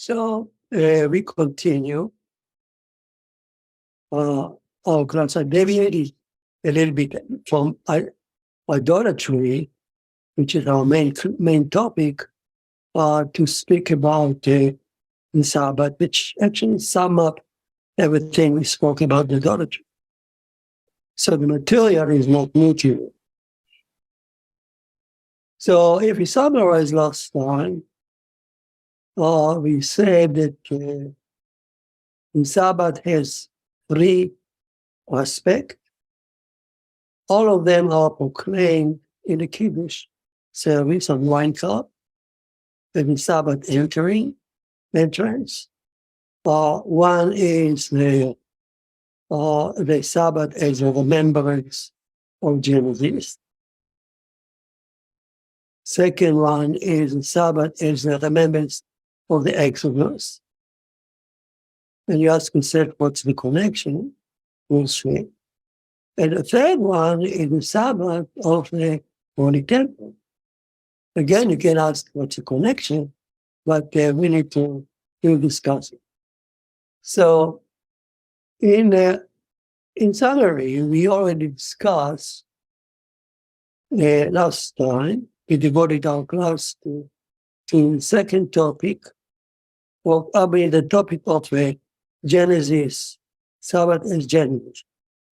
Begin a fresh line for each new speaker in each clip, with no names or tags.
So we continue our class. I deviated a little bit from idolatry, which is our main topic, to speak about the Shabbat, which actually sum up everything we spoke about idolatry. So the material is not new to you. So if we summarize last time, we said that the Shabbat has three aspects. All of them are proclaimed in the Kiddush service on wine cup, the Shabbat entrance. One is the Shabbat as a remembrance of Genesis. Second one is the Shabbat as a remembrance of the Exodus. And you ask yourself, what's the connection? We'll see. And the third one is the Shabbat of the Holy Temple. Again, you can ask what's the connection, but we need to discuss it. So, in summary, we already discussed last time. We devoted our class to the second topic, the topic of Genesis, Shabbat as Genesis.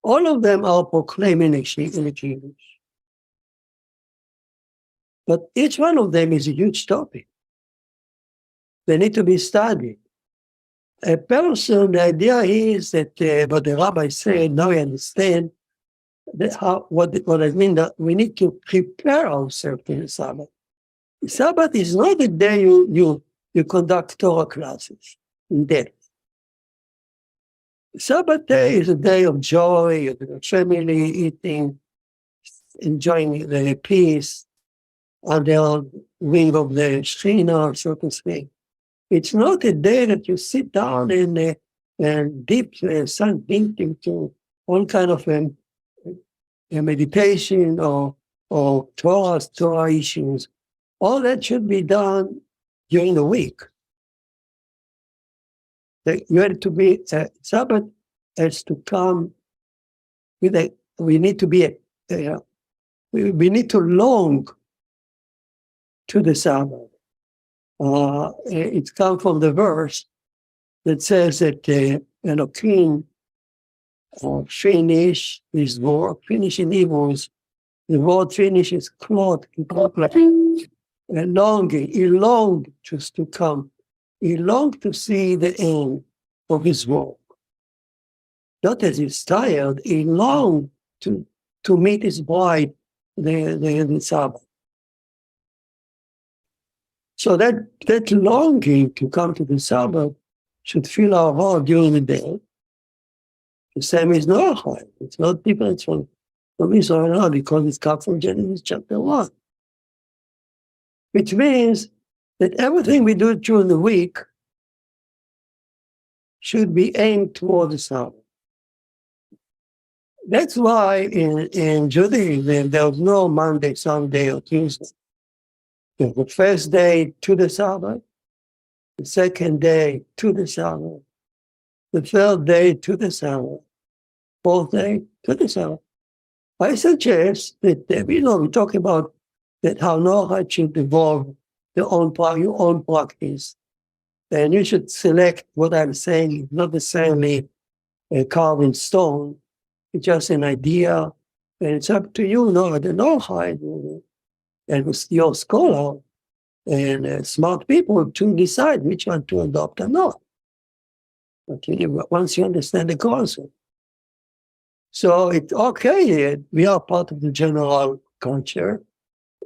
All of them are proclaiming in the Kiddush. But each one of them is a huge topic. They need to be studied. The idea is that what the rabbi said, now we understand what I mean, that we need to prepare ourselves for the Shabbat. The Shabbat is not the day you conduct Torah classes in depth. The Shabbat day is a day of joy, of the family eating, enjoying the peace, under the wing of the Shekhinah, so to speak. It's not a day that you sit down and sunk deep into all kind of meditation or Torah issues. All that should be done during the week. You have to be, Shabbat has to come with we need to long to the Shabbat. It comes from the verse that says that Elohim finish his work, finish in Hebrews. The word finish is cloth, and longing. He longed just to come. He longed to see the end of his work. Not that he's tired, he longed to meet his bride, the Sabbath. So that longing to come to the Sabbath should fill our heart during the day. The same is Noahide. It's not different from Israel because it's come from Genesis chapter 1. Which means that everything we do during the week should be aimed toward the Sabbath. That's why in Judaism there's no Monday, Sunday, or Tuesday. There's the first day to the Sabbath, the second day to the Sabbath, the third day to the Sabbath, fourth day to the Sabbath. I suggest that, we talk about that how Noahide should evolve your own practice. And you should select what I'm saying, not necessarily carved in stone. It's just an idea. And it's up to you, the Noahide, and with your scholar and smart people to decide which one to adopt or not. Okay, once you understand the concept. So it's okay, we are part of the general culture.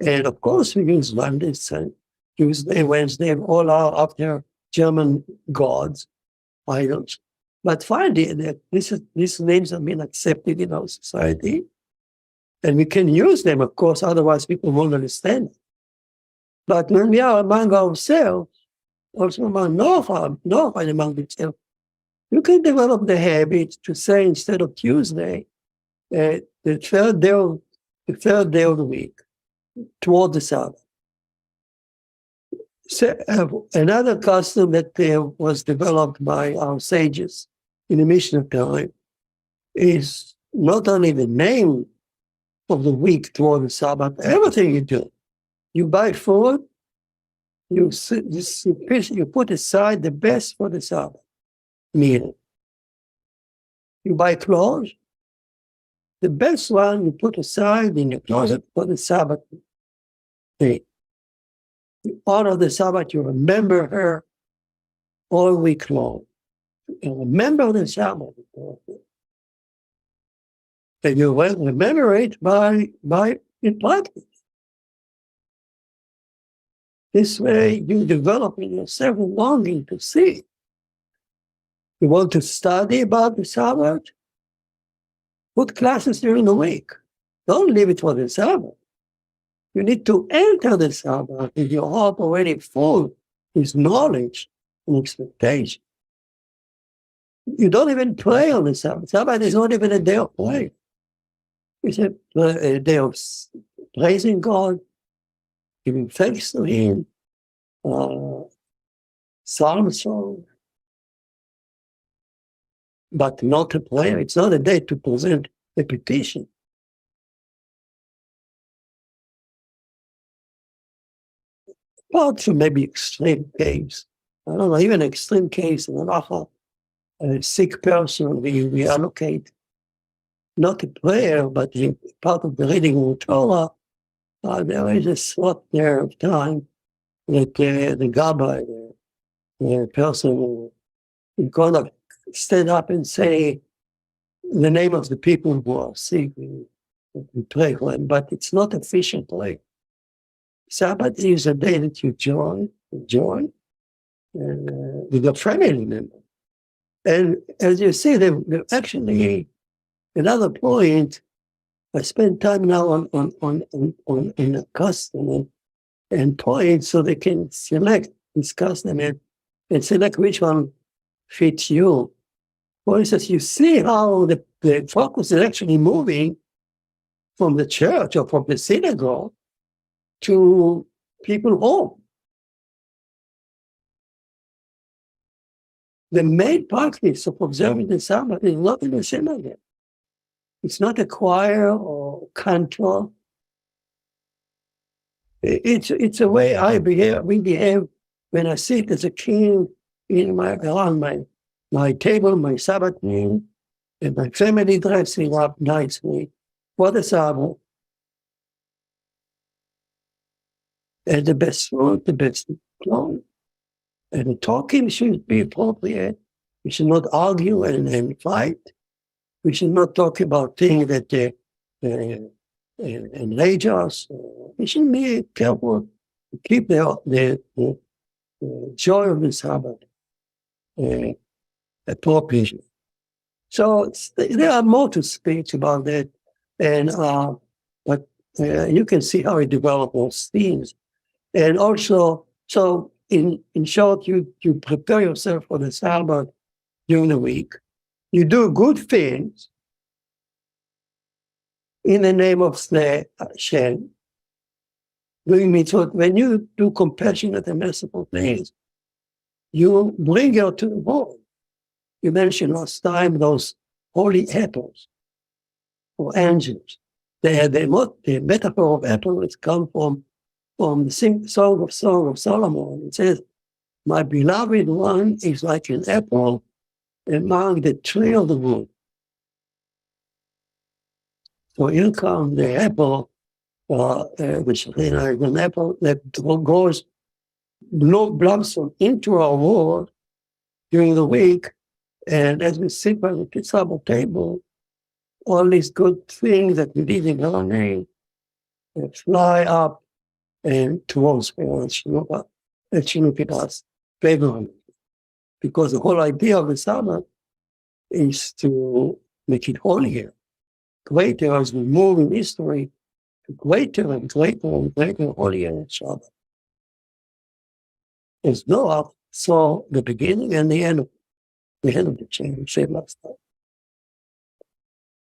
And of course, we use Monday, Tuesday, Wednesday, and all are after German gods, idols. But finally, that these names have been accepted in our society. And we can use them, of course, otherwise people won't understand it. But when we are among ourselves, also among Noahide among themselves, you can develop the habit to say instead of Tuesday, the third day of the week, toward the Sabbath. So, another custom that was developed by our sages in the Mishnah time is not only the name of the week toward the Sabbath, everything you do. You buy food, you put aside the best for the Sabbath meal. You buy clothes, the best one you put aside in your closet for the Sabbath day. You honor the Sabbath, you remember her all week long. You remember the Sabbath. And you will remember it by in practice. This way you develop in yourself a longing to see. You want to study about the Sabbath? Put classes during the week. Don't leave it for the Sabbath. You need to enter the Sabbath with your heart already full with knowledge and expectation. You don't even pray on the Sabbath. Sabbath is not even a day of play. It's a day of praising God, giving thanks to Him, psalm song, but not a prayer. It's not a day to present a petition. Apart from maybe extreme case, I don't know, even extreme case in a sick person, we allocate not a prayer, but part of the reading of the Torah. There is a slot there of time that the Gabbai, the person who going to stand up and say the name of the people who are sick, we pray for them, but it's not official prayer. Sabbath is a day that you join with your family member. And as you see, actually, another point, I spend time now on a custom and points so they can discuss them and select which one fits you. For instance, you see how the focus is actually moving from the church or from the synagogue to people home. The main practice of observing the Sabbath is not in the synagogue. It's not a choir or cantor. It's a way we behave when I sit as a king around my table, my Sabbath meal, and my family dressing up nicely for the Sabbath. And the best food, the best clothes. And the talking should be appropriate. We should not argue and fight. We should not talk about things that enrage us. We should be careful to keep the joy of the Sabbath appropriate. So there are more to speak about that, but you can see how it develops those things. And also, so in short, you prepare yourself for the Sabbath during the week. You do good things in the name of Hashem. Doing mitzvot. When you do compassionate and merciful things, you bring out to the world. You mentioned last time those holy apples or angels. The metaphor of apples comes from the Song of Solomon. It says, "My beloved one is like an apple among the tree of the wood." So here comes the apple, which is an apple that goes blossom into our world during the week. And as we sit by the Sabbath table, all these good things that we did in our name fly up and towards her, and she look at us favorably. Because the whole idea of the Sabbath is to make it holier, greater as we move in history, greater and greater and greater holier Shabbat. As Noah saw the beginning and the end of the change, said last time.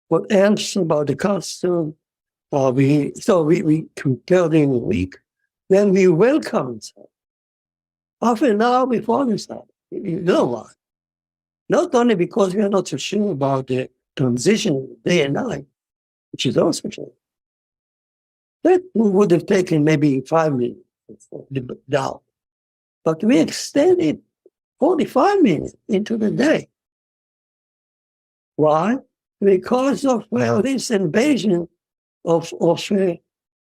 What else about the custom? We compare during the week. Then we welcome half an hour before the Sabbath. You know why? Not only because we are not so sure about the transition of day and night, which is also true. That would have taken maybe 5 minutes for the down. But we extended 45 minutes into the day. Why? Because of this invasion of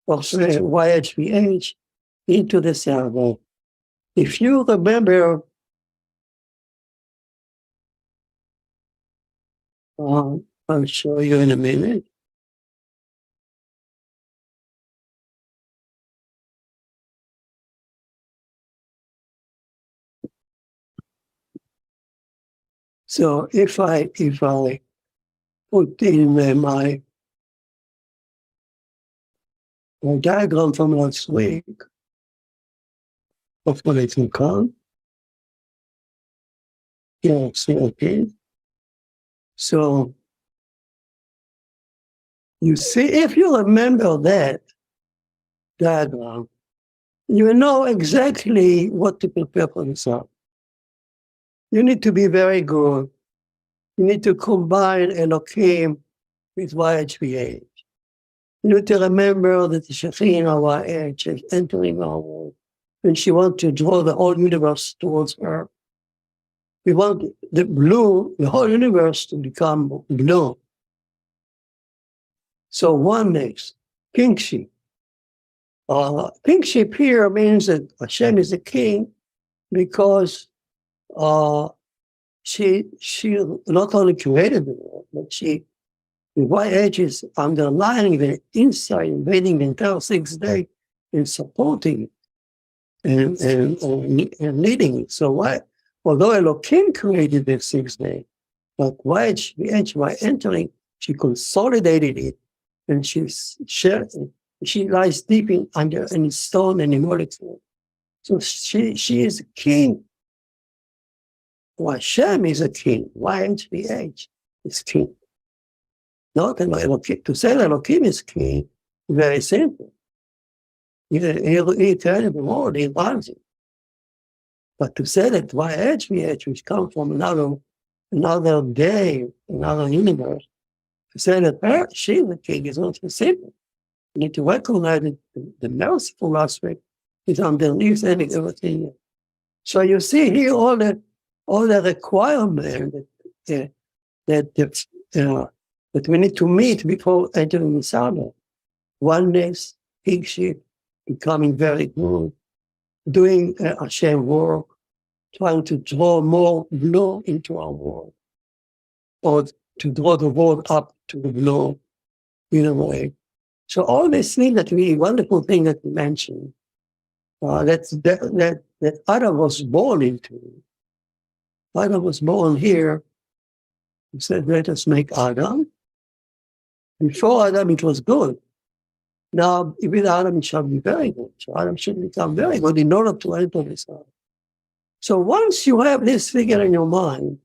YHVH into the Sabbath. If you remember, I'll show you in a minute. So if I put in my diagram from last week, hopefully it will come. Yeah, okay. So you see, if you remember that diagram, you know exactly what to prepare for the Sabbath. You need to be very good. You need to combine Elohim with YHVH. You need to remember that the Shekhinah YH is entering our world, and she wants to draw the whole universe towards her. We want the blue, the whole universe to become blue. So oneness, kingship. Kingship here means that Hashem is the king because she not only created the world, but the YH is underlining the inside, invading the entire 6th day and supporting it and leading it. So although Elohim created the 6th day, but YH, by entering, she consolidated it, and she lies deep under any stone and molecule. So she is a king. Hashem is a king. YHVH is king. Not Elohim. To say Elohim is king, very simple. He created the world, he runs it. But to say that YHVH, which comes from another day, another universe, to say that she's the king is not so simple. You need to recognize that the merciful aspect is underneath everything. So you see here all the requirements that we need to meet before entering the Sabbath. Oneness, kingship, becoming very good, doing Hashem work, trying to draw more blue into our world, or to draw the world up to the blue in a way. So all these things wonderful thing that we mentioned, that Adam was born into. Adam was born here. He said, let us make Adam. Before Adam, it was good. Now, with Adam, it shall be very good. So Adam should become very good in order to enter this earth. So once you have this figure in your mind,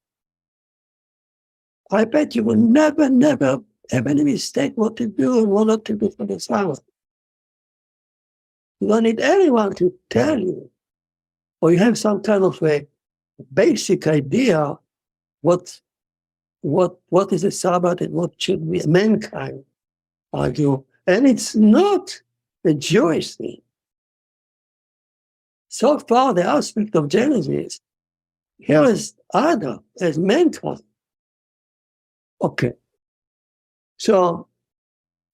I bet you will never have any mistake what to do and what not to do for the Sabbath. You don't need anyone to tell you, or you have some kind of a basic idea what is the Sabbath and what should be mankind do. And it's not a Jewish thing. So far, the aspect of Genesis, here is Adam as mankind. Okay. So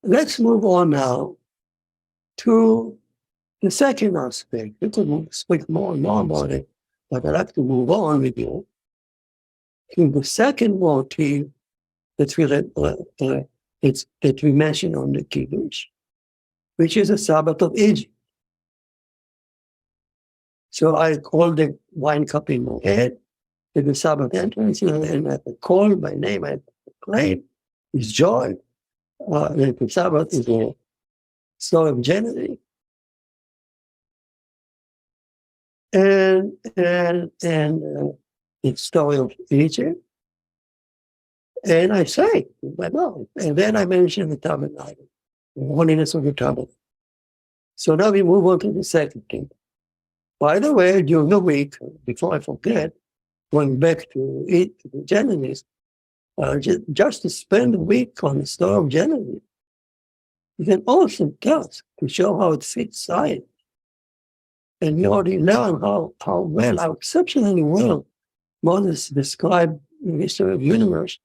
let's move on now to the second aspect. We could speak more and more about it, but I'd like to move on with you to the second motif that we mentioned on the Kiddush, which is the Sabbath of Egypt. So I call the wine cup in my head, with the Sabbath entrance, and I call my name, I proclaim his joy. The Sabbath is a story of Genesis. And it's story of Egypt. And I say, well, and then I mention the tabernacle, the holiness of the tabernacle. So now we move on to the second thing. By the way, during the week, before I forget, going back to eat the Genesis, just to spend a week on the story of Genesis is an awesome task to show how it fits science. And you already learn how exceptionally well Moses described the history of the universe,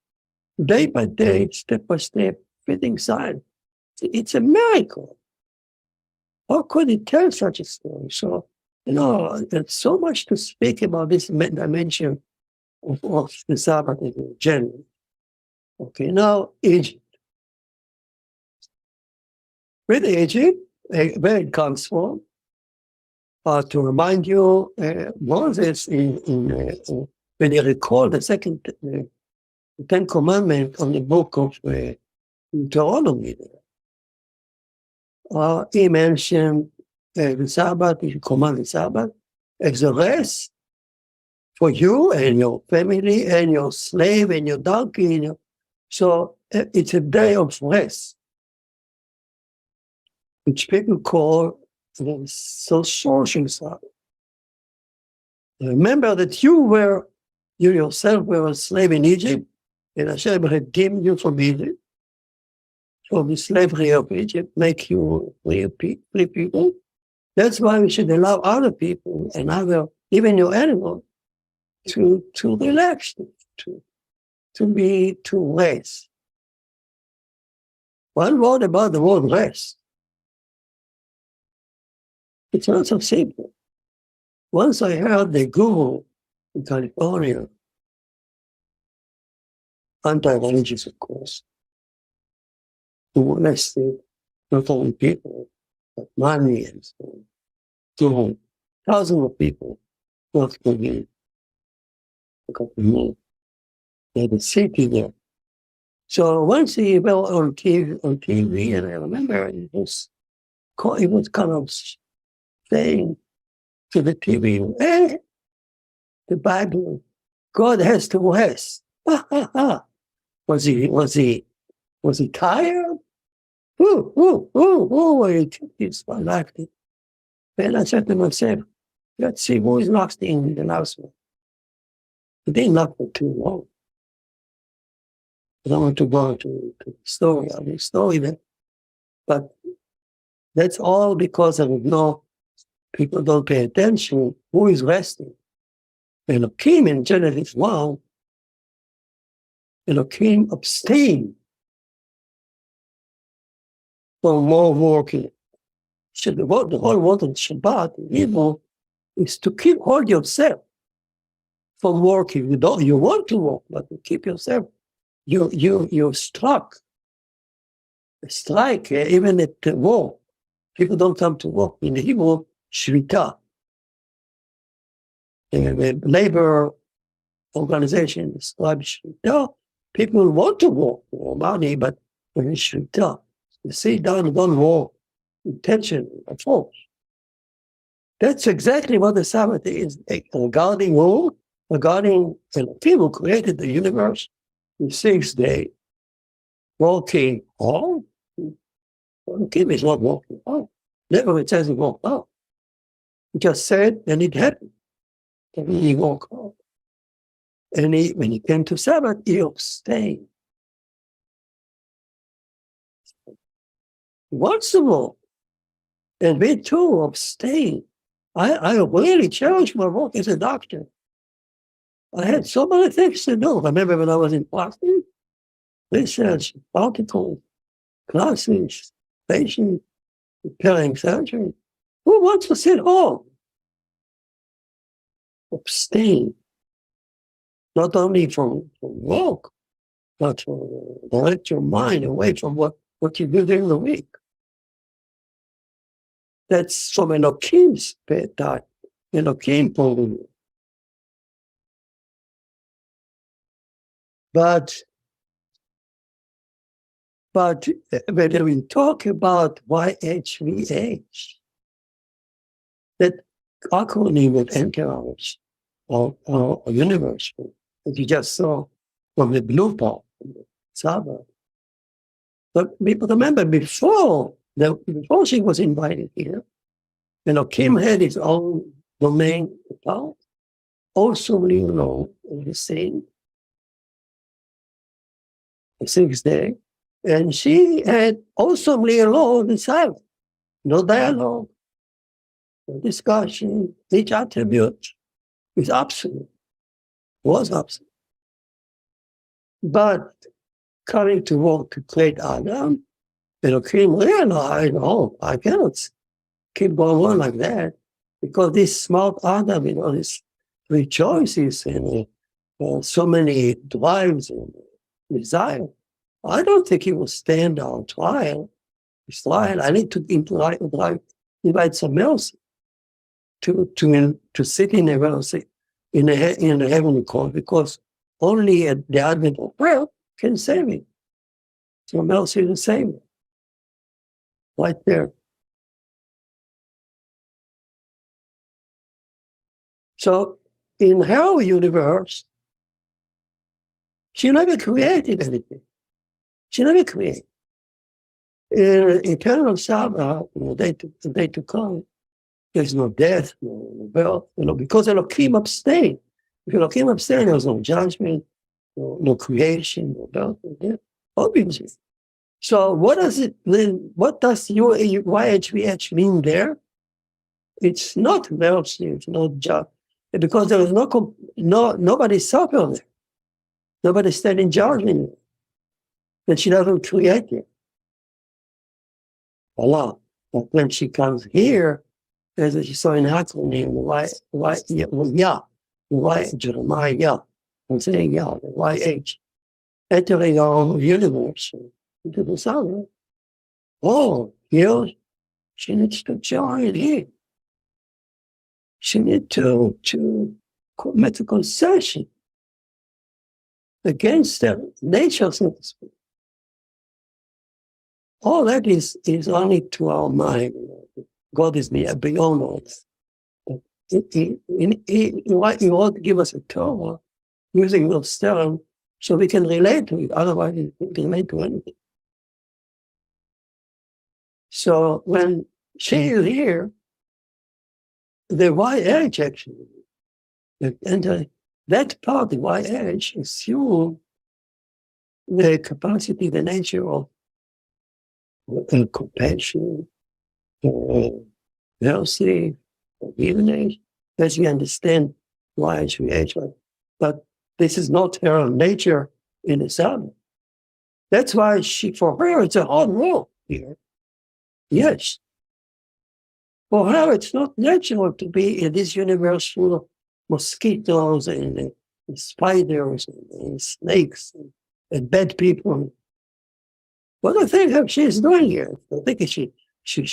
day by day, step by step, fitting science. It's a miracle. How could he tell such a story? So, there's so much to speak about this dimension of the Sabbath in general. Okay, now Egypt. With Egypt, where it comes from, to remind you, Moses, when he recalled the second Ten Commandments on the book of Deuteronomy, he mentioned the Sabbath, he commanded the Sabbath as a rest for you and your family and your slave and your donkey. So it's a day of rest, which people call the social Sabbath. Remember that you yourself were a slave in Egypt, and Hashem redeemed you from Egypt, from the slavery of Egypt, make you free people. That's why we should allow other people and even your animal, to relax, to rest. One word about the word rest. It's not so simple. Once I heard the guru in California, anti-religious, of course, who molested not only people, but money and so on. Thousands of people worked for him. They had a city there. So once he went on TV, and I remember he was kind of saying to the TV, the Bible, God has to rest. Was he tired? It's unlikely. Then I said to myself, let's see who is locked in the announcement. He didn't lock for too long. I don't want to go into the story there. But that's all because of people don't pay attention. Who is resting? Elohim in Genesis 1, Elohim abstain from more working. So the whole word in Shabbat, in Hebrew, is to hold yourself from working. You want to work, but you keep yourself. You're struck. A strike, even at the war. People don't come to work. In the Hebrew, shvita. The labor organization describes shvita. People want to work for money, but when it's shvita, you sit down and don't work. Intention and force. That's exactly what the Sabbath is regarding who? Regarding Elohim who created the universe. The 6th day, walking home. Elohim is not walking home. Never it says he walked home. He just said, and it happened. And he walked home. And when he came to Sabbath, he abstained. He wants to walk. And we too abstain. I really challenged my work as a doctor. I had so many things to do. I remember when I was in Boston, research, articles, classes, patients, preparing surgery. Who wants to sit home? Abstain. Not only from work, but to direct your mind away from what you do during the week. That's from Elohim's type, Elohim point of view. But when we talk about YHVH, that acronym would enter our universe, as you just saw from the blue part, the Sabbath. But people remember before she was invited here, Elohim had his own domain apart, awesomely alone in the same, the sixth day. And she had awesomely alone in silence. No dialogue, no discussion. Each attribute is absolute, was absolute. But coming to work to create Adam, Elohim realized, oh, I cannot keep going on like that, because this smart Adam, his three choices and so many drives and desire, I don't think he will stand on trial. I need to invite some else to sit in the heavenly court, because only the advent of prayer can save me. Some else is the same. Right there. So in her universe, she never created anything. She never created. In eternal Shabbat, the day to come, there's no death, no birth, because Elohim abstained. If Elohim abstained, there's no judgment, no creation, no birth, no death, obviously. So what does it mean? What does YHVH mean there? It's not mercy, it's not judgment, because there is nobody suffering there. Nobody standing judgment. That she doesn't create it. Allah. But when she comes here, as she saw in acronym, Jeremiah, I'm saying YH, entering our universe into the sun. Oh, here, she needs to join in. She needs to make a concession against their nature, so to speak. All that is only to our mind. God is beyond all this. He wants to give us a Torah using those terms so we can relate to it. Otherwise, we can relate to anything. So when she is here, the YH actually, and that part, the YH, assumes the capacity, the nature of compassion, mercy, forgiveness, as you understand YHVH. But this is not her nature in the Sabbath. That's why for her, it's a hard work here. Yes. For her, it's not natural to be in this universe full of mosquitoes and spiders and snakes and bad people. What do you think she's doing here? I think she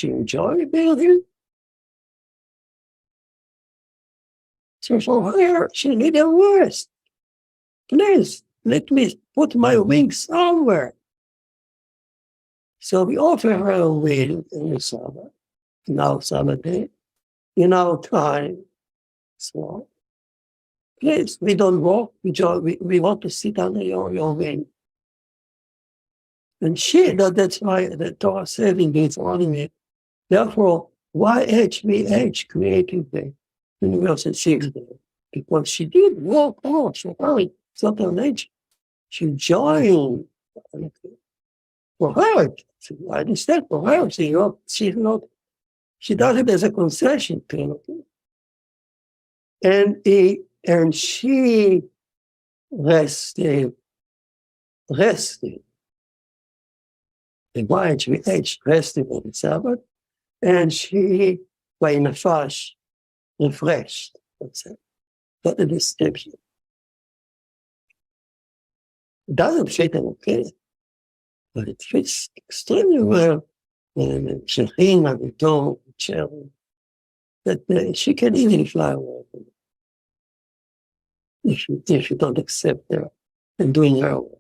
enjoy being here. So for her, she need a rest. Please, let me put my wings somewhere. So we offer her a wing in the Sabbath, in our Sabbath day, in our time. So please, we don't walk, we want to sit under your wing. And that's why the Torah saving is on me. Therefore, YHVH created the universe in 6 days. Because she did walk on, so it's not her nature. She joined. For her, I understand for her, she does it as a concession penalty. And she rested. The YHVH rested on the Sabbath, and she, by nafash, refreshed. That's it. Not a description. It doesn't fit in okay, but it fits extremely well in Shechin, Aviton, Cherry, that she can easily fly away if you don't accept her and doing her work.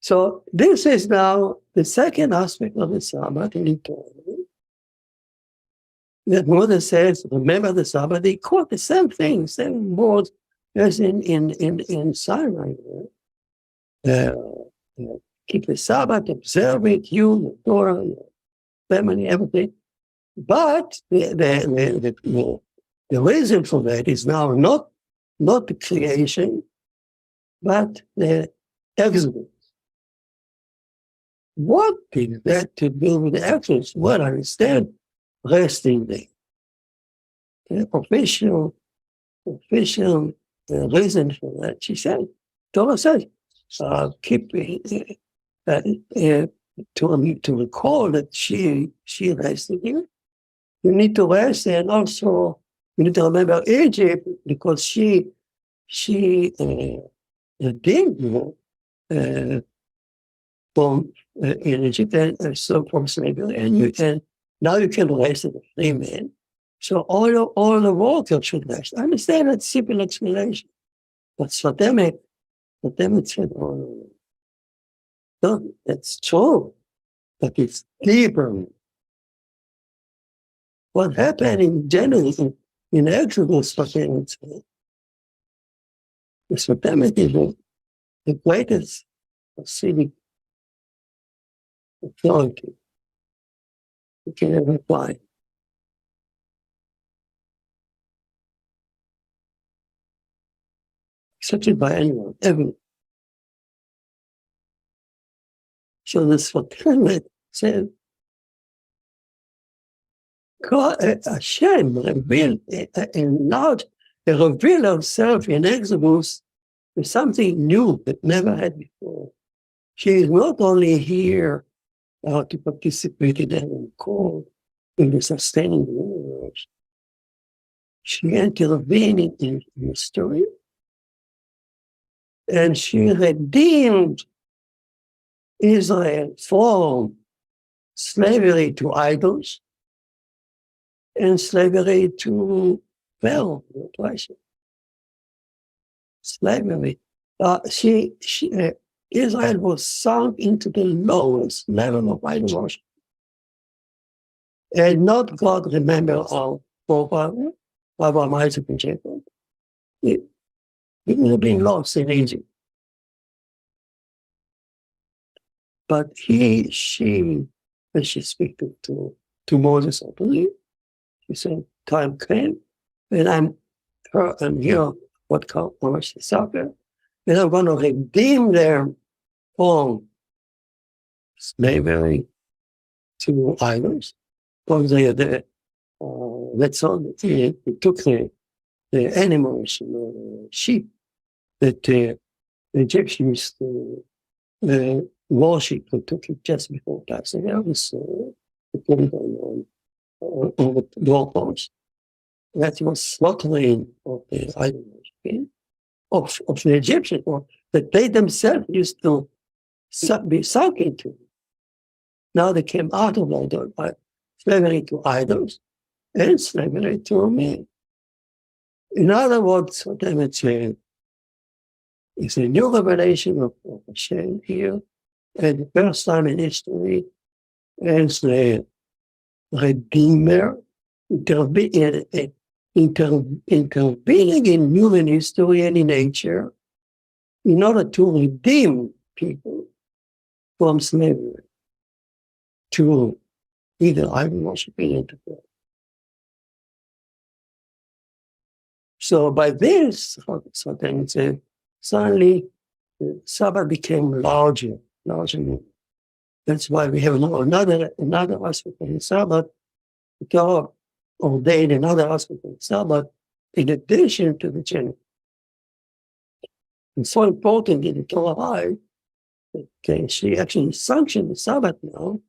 So this is now the second aspect of the Sabbath in eternity. That Moses says, remember the Sabbath, they quote the same thing, same words as in Sinai. Keep the Sabbath, observe it, you, the Torah, your family, everything. But the reason for that is now not the creation, but the exodus. What is that to do with the exodus? Well, I understand resting there. The official reason for that, she said, Torah says, keep to recall that she rested here. You need to rest, and also you need to remember Egypt, because she did from in Egypt, and so from slavery, and you can now you can rest as a free man. So all the workers should rest. I understand that simple explanation, but for them it said, oh, no, that's true, but it's deeper. What happened in Genesis, in Exodus, for them is for them it is the greatest civic authority you can ever find. Accepted by anyone, ever. So this fulfillment said, God, Hashem revealed revealed himself in Exodus with something new that never had before. She is not only here to participate in the call in the sustaining the universe. She intervened in the story, and she redeemed Israel from slavery to idols and slavery to Pharaoh, slavery. Israel was sunk into the lowest level of idol worship. And not God remember our forefathers, Abraham, Isaac, and Jacob. It would have been lost in Egypt. But she speak to Moses, I believe, she said, time came, and I'm here, what called soccer, and I'm going to redeem them from slavery to idols. Because that's all, they took the animals, the sheep that the Egyptians worship, they took it just before Passover, so they put it on the doorpost. That was slaughtering of the idol worship of the Egyptians, that they themselves used to be sunk into. Now they came out of idol, slavery to idols and slavery to men. In other words, what I would say is a new revelation of Hashem here, and the first time in history as the Redeemer intervening in human history and in nature in order to redeem people from slavery to either idol worshiping and to God. So by this, so then it's suddenly the Shabbat became larger. That's why we have another aspect of the Shabbat. God ordained another aspect of the Shabbat in addition to the general. It's so important in the Torah. Okay, she actually sanctioned the Shabbat now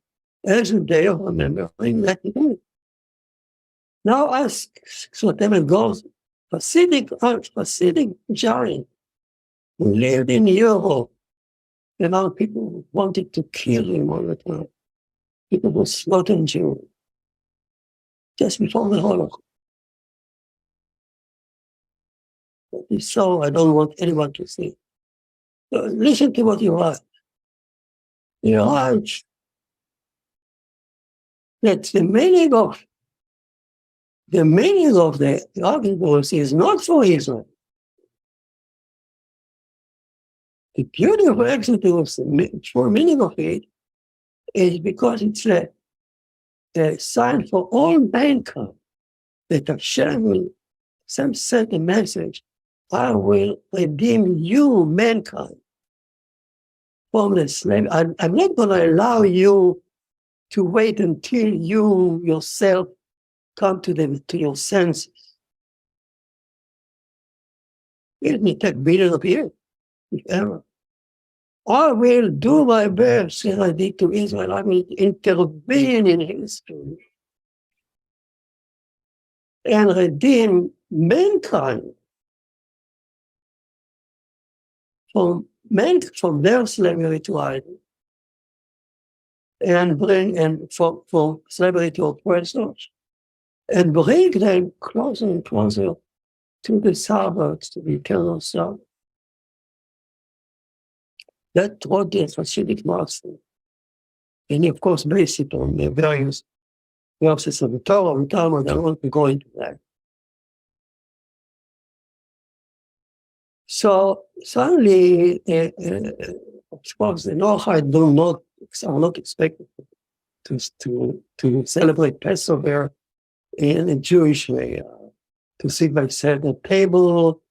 as a day of remembering that day. Now ask Sotem goes Hasidic giant who lived in Europe. And now people wanted to kill him all the time. People were slaughtering Jews just before the Holocaust. So I don't want anyone to see. So listen to what you write. You write that the meaning of the argument is not for Israel. The beauty of Exodus, the true meaning of it, is because it's a sign for all mankind that Hashem will send a message. I will redeem you, mankind, from the slave. I'm not going to allow you to wait until you yourself come to your senses. It may take billions of years, if ever. I will do my best, as I did to Israel. I will intervene in history and redeem mankind from their slavery to idols and from slavery to oppressors and bring them closer and closer to the Shabbat, to the eternal Sabbath. That's what the Hasidic master. And of course, based it on the various verses of the Torah and Talmud. I won't go into that. So suddenly, of course, the Noahide are not expected to celebrate Passover in a Jewish way, to sit by the table,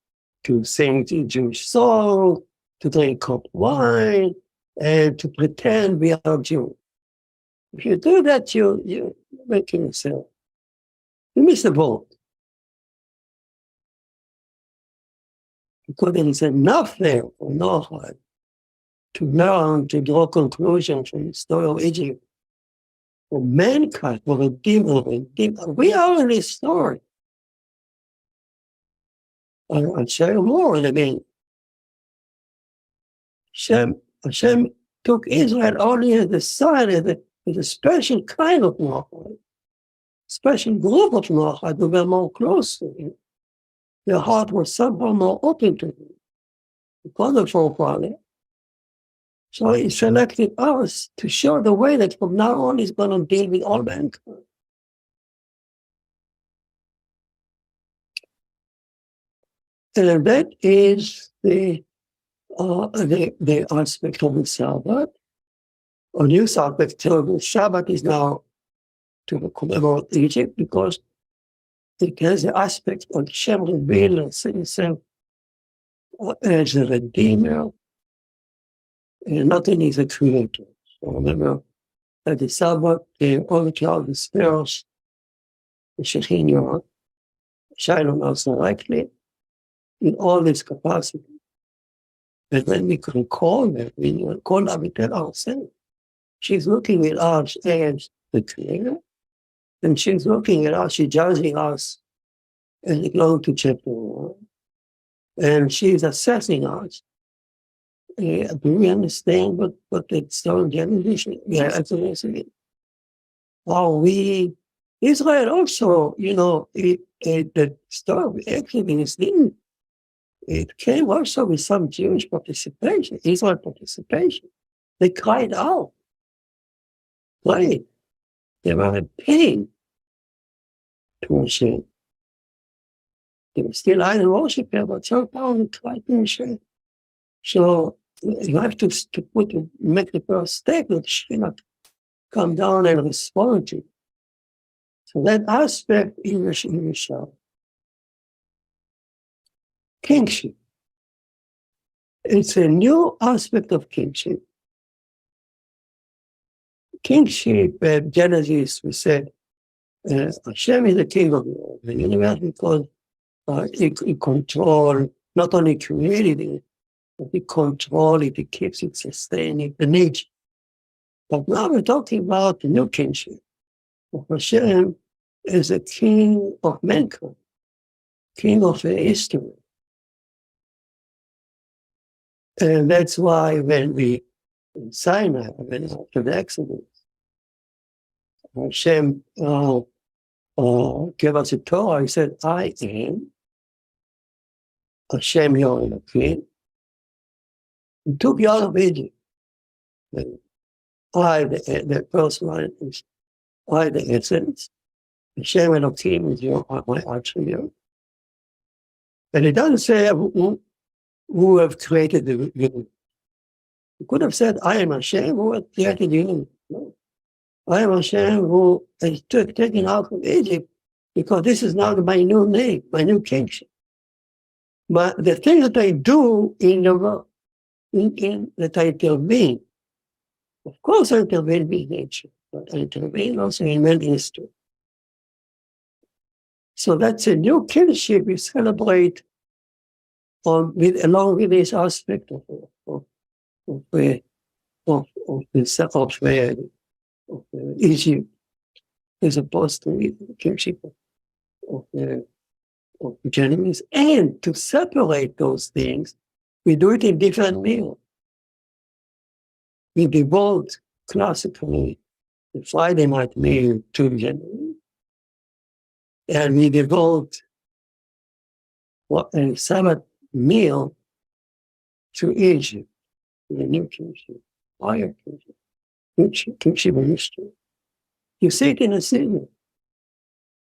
to sing the Jewish song, to drink hot wine, and to pretend we are Jews. If you do that, you're making yourself. You miss the boat. Because there is enough there for Noahide to learn, to draw conclusions from the story of Egypt. For mankind, for Redeemer. We are in this story. I'll share more. I mean, Hashem took Israel only as the sign, as a special kind of Noahide, special group of Noahide who were more close to him. Their heart was somehow more open to him because of forefather. So he selected us to show the way that from now on he's going to deal with all mankind. And that is the aspect of the Shabbat. A new aspect of the Shabbat is now to commemorate Egypt because it has the aspect of Hashem revealing himself as a redeemer, and not only as a creator. So remember that the Shabbat, all the clouds disperse, the Shekhinah shine on us directly in all this capacity. And then we can call them, we call them and tell ourselves. She's looking at us as the creator, and she's looking at us, she's judging us as we go to chapter 1. And she's assessing us. Do we understand what the story generation? Yeah, absolutely. Israel also, the story actually is didn't. It came also with some Jewish participation, Israel participation. They cried out. Right? They were in pain to Hashem. They were still idol worshippers, but somehow they cried to Hashem. So you have to make the first step that she not come down and respond to. So that aspect in the Shabbat. Kingship. It's a new aspect of kingship. Kingship, Genesis, we said, Hashem is the king of the universe because he controls not only created but he controls it, he keeps it sustaining, the nature. But now we're talking about the new kingship. Hashem is the king of mankind, king of history. And that's why when we, in Sinai, when after the Exodus, Hashem gave us a Torah, he said, I am Hashem your king. He took you out of Egypt. And the first line is, I, the essence. Hashem Elohim is my attribute. And it doesn't say who have created the universe. You could have said, I am Hashem who have created the universe. No. I am Hashem who is taken out from Egypt because this is now my new name, my new kingship. But the thing that I do in the world, that I intervene, of course I intervene in nature, but I intervene also in man history. So that's a new kingship we celebrate along with this aspect of Egypt, as opposed to the kingship of Genesis. And to separate those things, we do it in different meals. We devote classically the Friday night meal to Genesis, and we devote a Sabbath meal to Egypt, the new kingship, higher kingship of history. You see it in a season.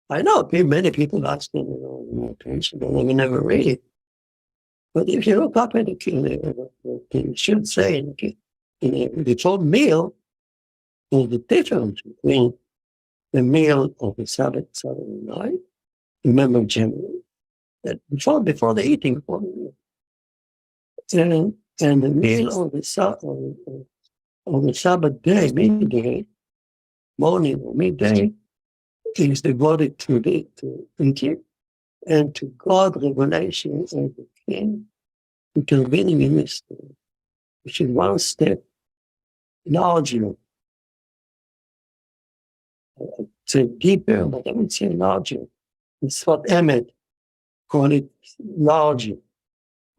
I know many people ask me, but we never read it. But if you look up at the king, it should say in the whole meal, there's the difference between the meal of the Sabbath night, remember generally, that before the eating, before the meal, and the meal of the Sabbath day, midday, morning or midday, is devoted to Egypt and to God revelation of the king intervening in history, which is one step larger. I'd say deeper, but I would say larger. It's what Emmett called it, larger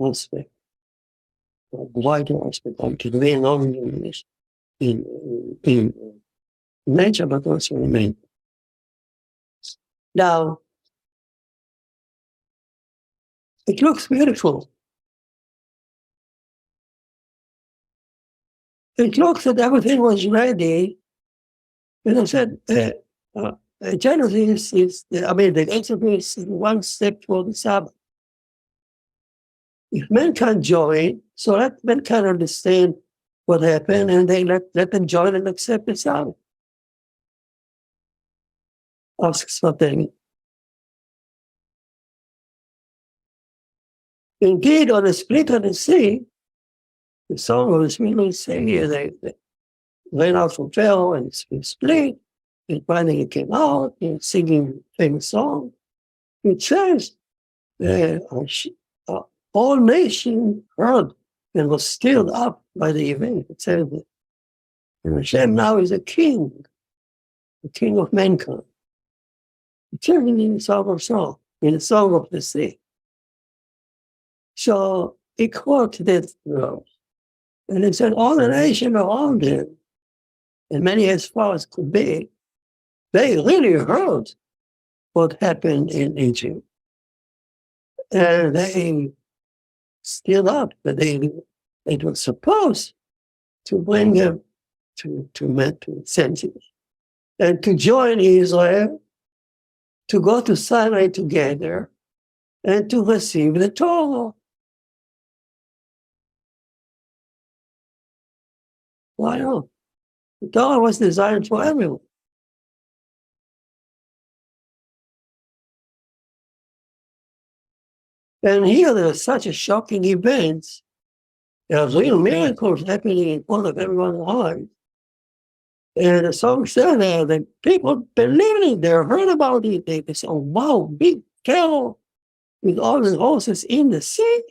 aspect, a wider aspect of intervening not only in nature, but also in man. Now, it looks beautiful. It looks that everything was ready. And I said, Genesis the Exodus is one step toward the Sabbath. If men can join, so let men can understand what happened, and they let them join and accept the Sabbath. Asks something. Indeed, on the split of the sea, the song of the split of the sea, they ran out from Pharaoh and split, and finally it came out, and singing famous song. It says, all nations heard and was stirred up by the event. It says that Hashem now is a king of mankind. It's in the Song of Song, in the Song of the Sea. So he quoted this verse, and it said, all the nations around him, and many as far as could be, they really heard what happened in Egypt. And they stood up, but it was supposed to bring them to senses and to join Israel, to go to Sinai together, and to receive the Torah. Why not? The Torah was designed for everyone. And here there are such a shocking events. There are real miracles happening in front of everyone's eyes. And the song said that people believed it. They heard about it. They said, oh, wow, big terror with all the horses in the sea,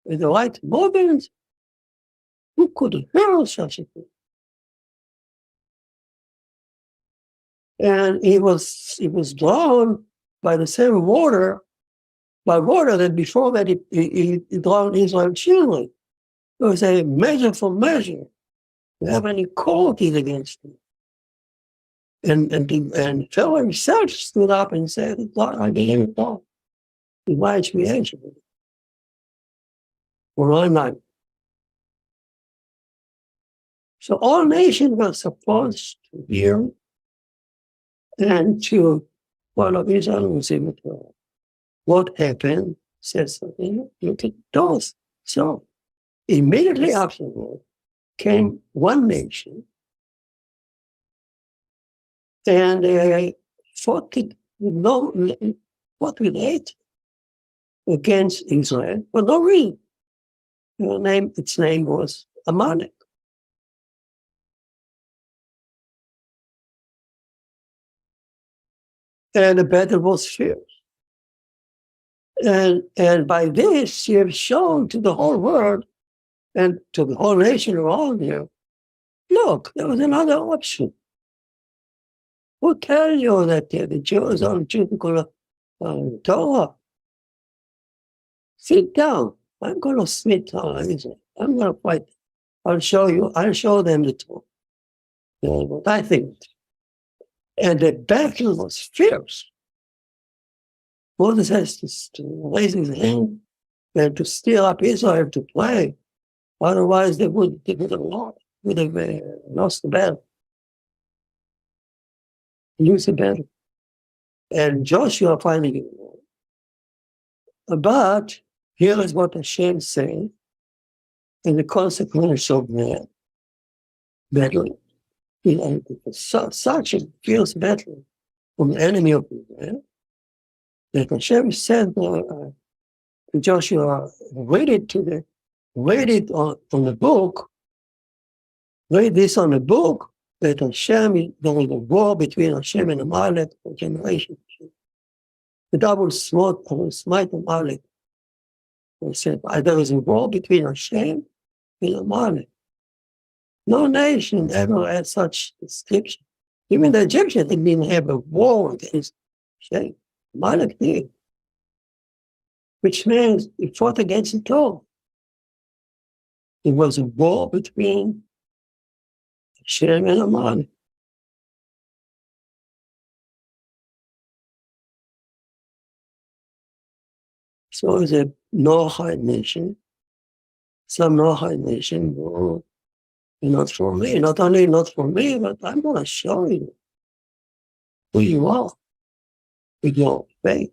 with the white movements. Who could hear such a thing? And he was drawn by the same water that before that he drowned Israel's children. It was a measure for measure. You have any qualities against him. And Pharaoh himself stood up and said, God, I gave him God. He watched me answer it. For all night. So all nations were supposed to hear and to follow Israel and receive the Torah. What happened, says something, look at those. So immediately afterward came one nation and fought with hate against Israel for no reason. Its name was Amalek. And the battle was fierce. And by this, she has shown to the whole world and to the whole nation around here, look, there was another option. Who tell you that the Jews are Judaical Torah? Sit down. I'm going to sit down. I'm going to fight. I'll show them the truth. What I think. And the battle was fierce. Moses has to raise his hand and to stir up Israel to play. Otherwise, they would have lost the battle. Lose the battle. And Joshua finally won. But here is what Hashem said in the consequence of that battle. It was such a fierce battle from the enemy of Israel that Hashem said to Joshua, read it on the book, read this on the book, that Hashem, there was a war between Hashem and Amalek for generations. The double smite Amalek. He said, there is a war between Hashem and Amalek. No nation ever had such description. Even the Egyptians didn't have a war against Hashem. Amalek did. Which means he fought against the Torah. It was a war between Hashem and Amalek. So it's a Noahide nation. Some Noahide nation were not for me. Not only not for me, but I'm going to show you who you are with your faith.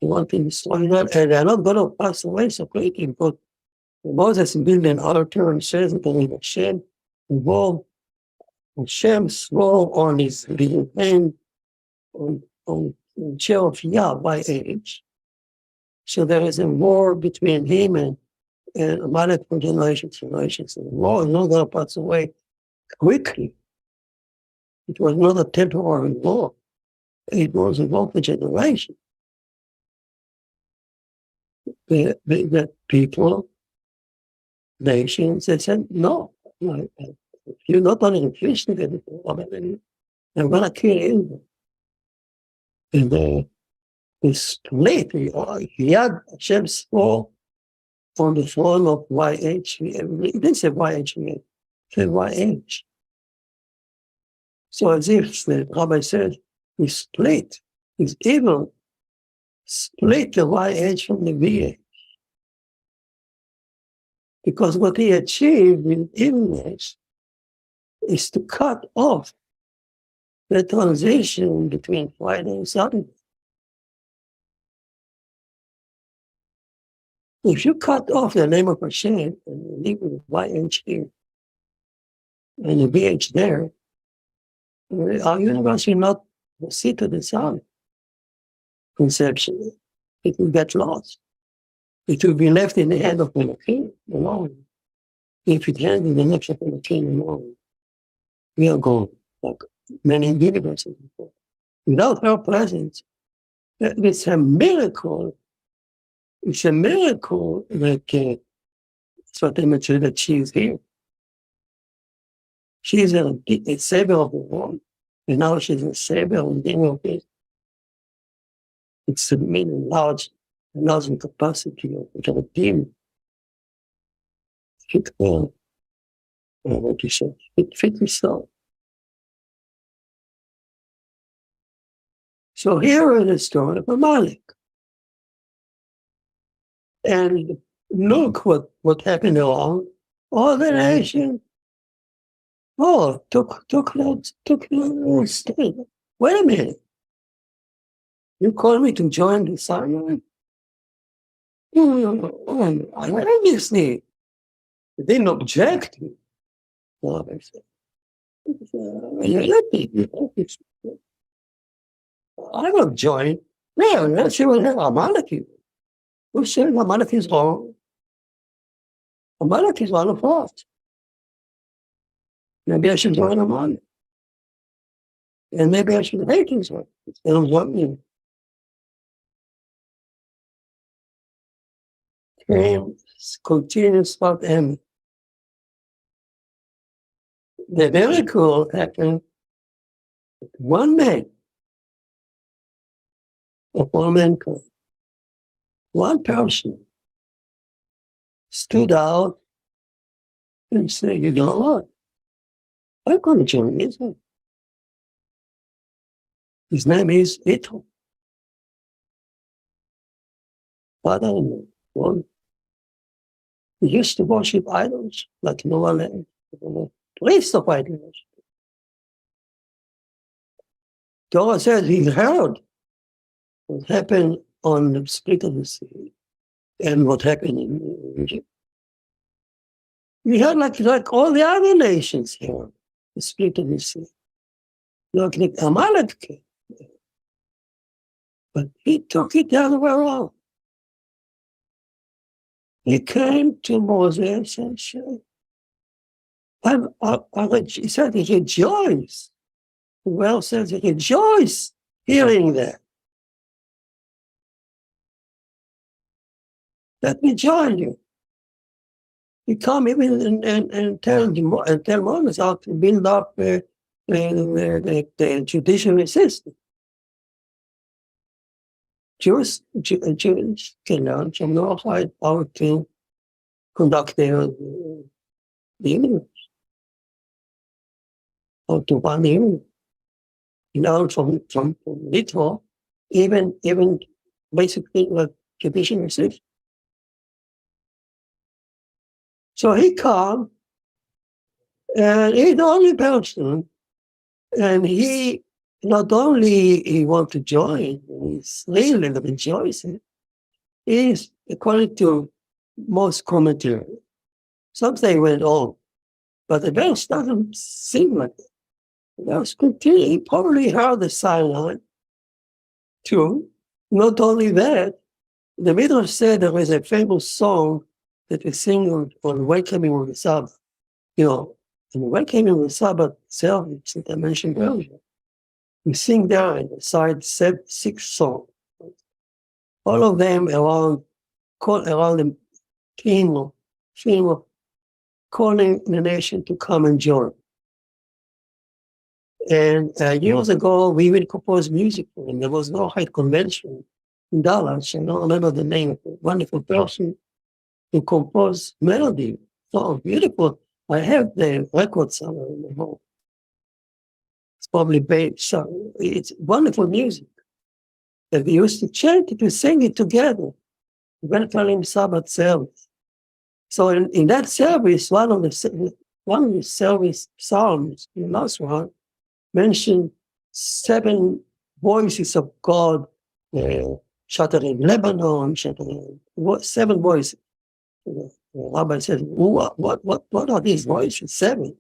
You want to destroy that, and they're not going to pass away so quickly, because Moses built an altar and says that Hashem involved. Hashem swore on his little hand on chair of Yah by age. So there is a war between him and Amalek for generations. The war is not going to pass away quickly. It was not a temporary war. It was a war for generations. The people, nations, they said, no, you're not only a Christian anymore, I'm going to kill you. And the split, he had Hashem swore on the throne of YH. He didn't say YH, he said YH. So as if the rabbi said, he split, he's evil, split the YH from the VH. Because what he achieved with evilness is to cut off the transition between Friday and Saturday. If you cut off the name of Hashem and you leave with YH here and the VH there, our universe will not proceed to the sun conceptually. It will get lost. It will be left in the hand of the king alone. If it hands in the hands of the king alone, we are gone, like many universes before. Without her presence, it's a miracle. It's a miracle that Svatema that she is here. She is a savior of the world, and now she's a savior of the world. It's a meaning large capacity of the team. Fit well, what you said, fit yourself. So here is the story of Amalek. And look what happened along. All the nation, took no state. Wait a minute. You called me to join the Sinai? Obviously, they didn't object. I don't join. Yeah, let's see what Amalek. Who said Amalek is wrong? Amalek is one of us. Maybe I should join Amalek. And maybe I should hate Israel. They don't want me. Came continuous about him. The miracle happened. One man of all mankind, one person stood out and said, "You know what? I'm going to join Israel." His name is Ito. Father-in-law. One. He used to worship idols like Noahide. List of idols. Torah says he heard what happened on the split of the sea and what happened in Egypt. We heard like all the other nations here, the split of the sea. Like Amalek came. But he took it the other way around. He came to Moses and said, he said, he rejoiced. Well says, he rejoiced hearing that. Let me join you. He come even and tell Moses how to build up the judiciary system. Jews can learn from Noahide how to conduct the universe, how to run the universe. You know, from little, even basically like judiciary system. So he come, and he's the only person, and he not only he want to join, he's really rejoicing. He's according to most commentary. Some say went on, but the verse doesn't seem like it. The verse continue. He probably heard the Sinai too. Not only that, the Midrash said there is a famous song that we sing on welcoming on the Sabbath. You know, and welcoming on the Sabbath service that I mentioned earlier. We sing there in the side 6 songs. All of them around the theme of calling the nation to come and join. And years ago, we even composed music for them. There was no Noahide convention in Dallas. I don't remember the name of a wonderful person who composed melody. So beautiful. I have the record somewhere in the home. It's probably based. So it's wonderful music. And we used to chant it, we sing it together. Welcoming Sabbath service. So in that service, one of the service psalms, the last one, mentioned 7 voices of God, shattering Lebanon, shattering 7 voices. The rabbi said, what are these voices? 7.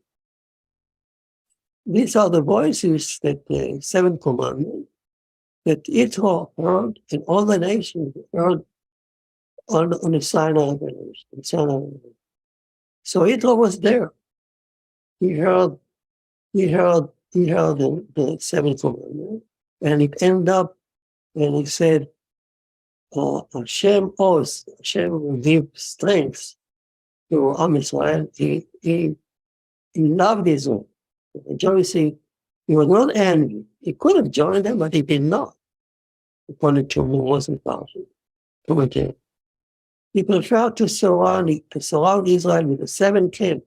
These are the voices that the 7 commandments that Israel heard and all the nations heard on the Sinai Valley. So Israel was there. He heard the 7 commandments, and it ended up, and he said, Hashem Oz, Hashem will give strength to Am Israel. He loved Israel. Rejoicing. He was not angry. He could have joined them, but he did not. According to wasn't possible. He preferred to surround Israel with the 7 camps.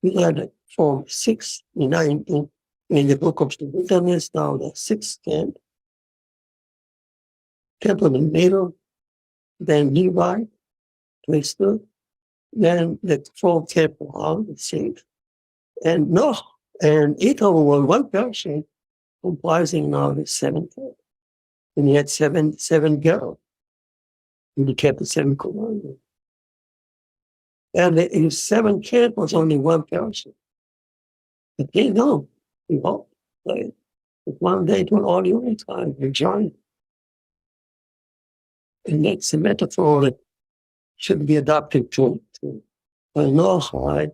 We had from 6 in the book of the wilderness, now the 6th camp. Temple in the middle, then Levi, priesthood, then the 4 camp around the 6th. And Noah and Israel were one person comprising now the 7th camp. And he had seven girls. And he kept the 7 commandments. And his 7th camp was only one person. But they know. You know, like, one day it will all unify and join. And that's a metaphor that should be adopted to Noahide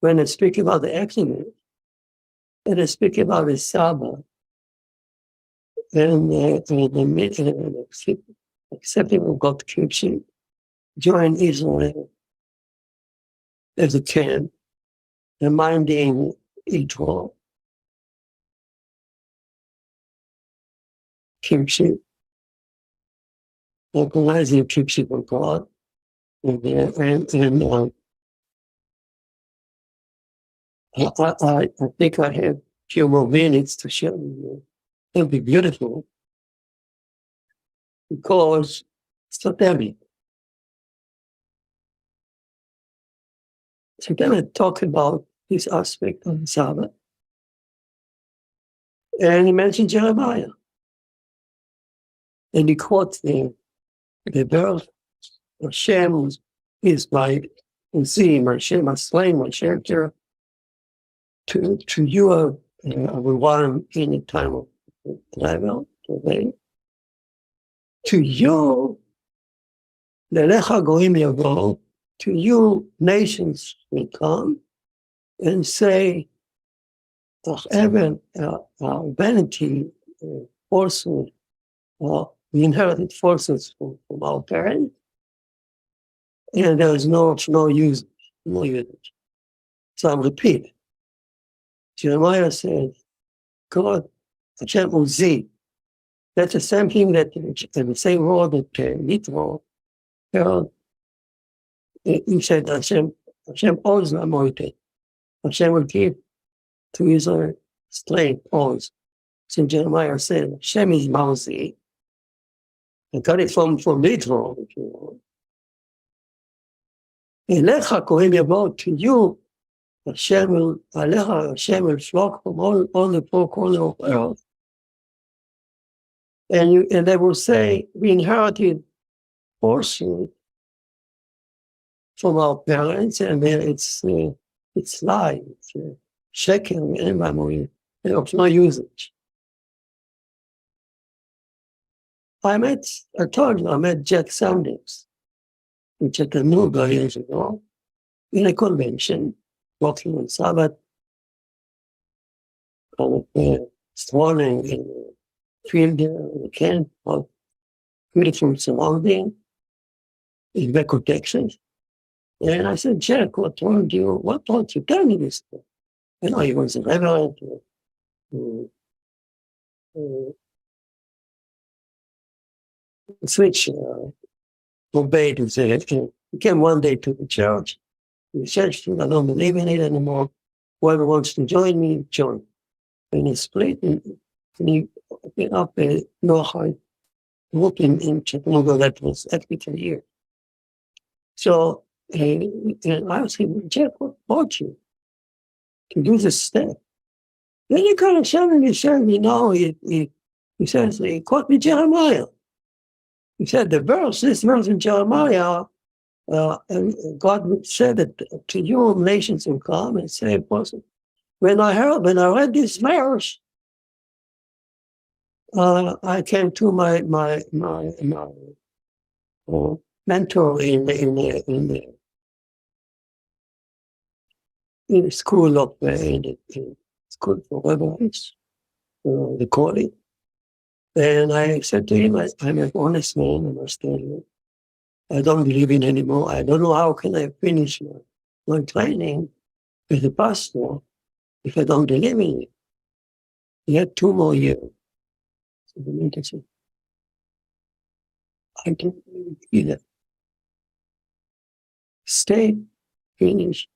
when it's speaking about the Exodus, and it's speaking about the Shabbat, and accepting of God's kingship, join Israel as a king, reminding Israel kingship, recognizing kingship of God, and I think I have a few more minutes to share with you. It'll be beautiful because it's dynamic. So then I talk about this aspect of the Sabbath. And he mentioned Jeremiah. And he quotes the verse, Hashem is my Zim, Hashem has slain my shelter. To you, I will want in a time of travel, to you, Lelecha goim yavo, to you, nations will come and say, our vanity, falsehood, we inherited forces from our parents, and there is no usage. So I'll repeat. Jeremiah said, God, Hashem Uzi. That's the same thing that in the same word that Yitro, he said, Hashem owes Noahide. Hashem will give to Israel strength, owes. So Jeremiah said, Hashem is Mauzi. I got it from Yitro, if you want. Elecha kohen yavo, to you, Hashem will flock from all the four corners of earth. And they will say, we inherited portion from our parents, and it's lie, it's shaking, and there's no usage. I told you, I met Jack Sanders in Chattanooga years ago in a convention, walking on Shabbat, strolling in the field in the camp of beautiful surrounding in Waco, Texas. And I said, Jack, what told you tell me this? You know, he was a reverend switch obeyed and said, he came one day to the church. The church said, I don't believe in it anymore. Whoever wants to join me, join. And he split and he opened up a Noahide group in Chattanooga that was every 10 years. So and I was saying, Jack, what brought you to do this step? Then he kind of showed me, no, he says, he quote me Jeremiah. He said, this verse in Jeremiah, and God said that to you nations will come and say, when I read this verse, I came to my mentor in the school of school for reverence, the calling. And I said to him, I'm an honest man, I must tell you. I don't believe in anymore. I don't know how can I finish my training as a pastor if I don't believe in it. He had 2 more years. So the mentor said, I don't believe either. Stay, finish,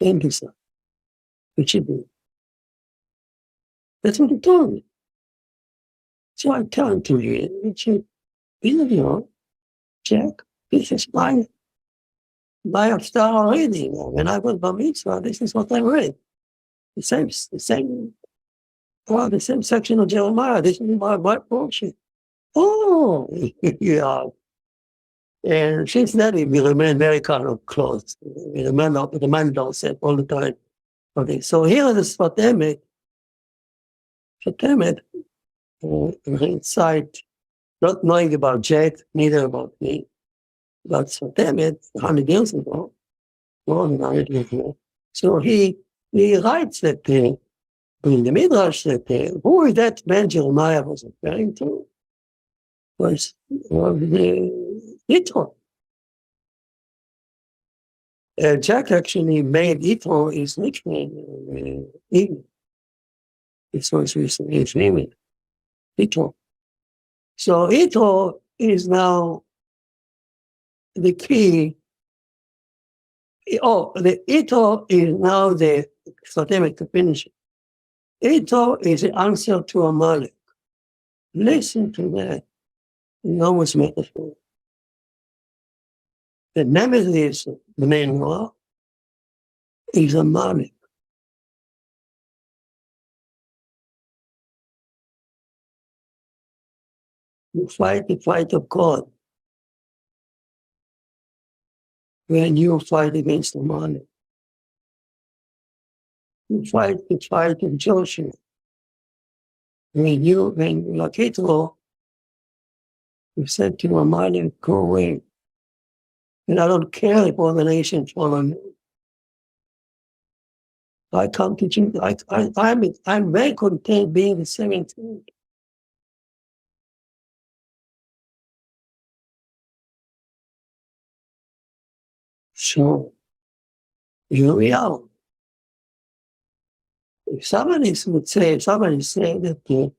and decide. It should be. That's what he told me. So I turned to him and said, you know, Jack, this is my star already. When I was bar mitzvah, this is what I read. The same section of Jeremiah. This is my portion. Oh, yeah. And since then, we remain very kind of close. The man said all the time, Okay, so here is the Sfatemet, inside, not knowing about Jet, neither about me, but Sfatemet, 100 years ago, more than 100 years ago. So he writes that in the Midrash that who is that man Jeremiah was referring to was Yitro. Jack actually made Yitro his nickname, Eden. It's was his name, Yitro. So Yitro is now the key. The Yitro is now the Sfatemet to finish it. Yitro is the answer to Amalek. Listen to that enormous metaphor. The nemesis of the man Noah is Amalek. You fight the fight of God when you fight against Amalek. You fight the fight of Joshua when like Hitler, you said to Amalek, go away. And I don't care if all the nations follow me. I come to you. I'm very content being the 17th. So here we are. If somebody would say, that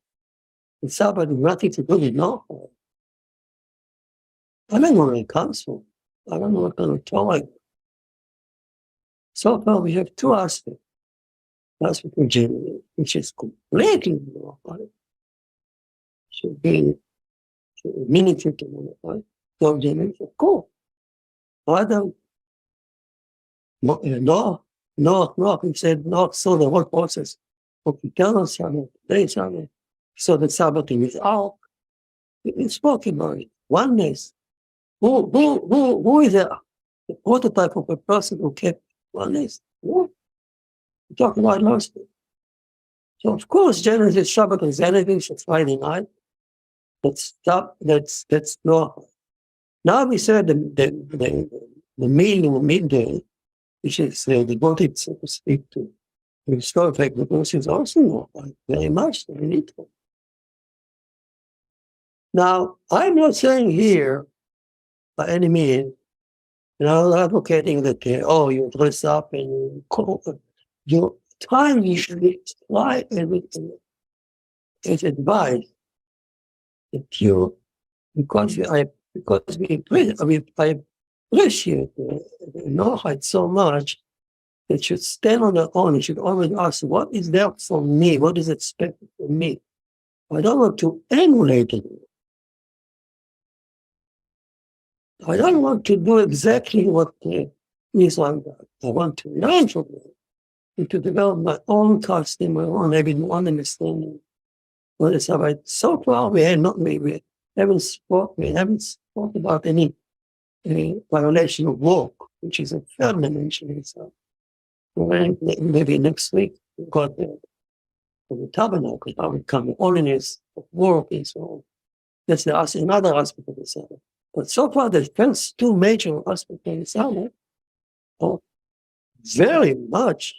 if somebody nothing to do with Noah, I don't know where it comes from. I don't know what kind of talk. So far, we have two aspects. Aspect of gender, which is completely Noahide, should be meaningful to Noahide. So gender is cool. Adam, Noah, he said, Noah saw the whole process of eternal Sabbath, day Sabbath. So the Sabbath in his ark. He spoke about it. Oneness. Who is the prototype of a person who kept oneness? Who? We talk about last week. So of course, generally Shabbat is anything, it's Friday night. That's Noah. Now we said the meal in midday, which is devoted, so to speak, to restore effect, because it's also Noahide, very much. We need to. Now, I'm not saying here by any means, advocating that you dress up and your time you should try everything. It's advised that you, because I appreciate Noahide so much, it should stand on their own. It should always ask, what is there for me? What is expected from me? I don't want to emulate it. I don't want to do exactly what Islam does. I want to learn from them and to develop my own custom, my own understanding. What is Shabbat? So far, we haven't spoken about any violation of work, which is a third dimension itself. Maybe next week, we've got the tabernacle, how we come, holiness of work and so on. That's another aspect of the Sabbath. But so far, the first two major aspects of the Sabbath are very much,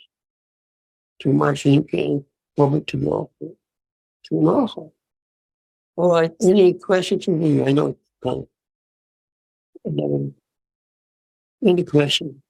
to my thinking, coming to Noahide. All right, any questions from me? I know it's kind of, any question?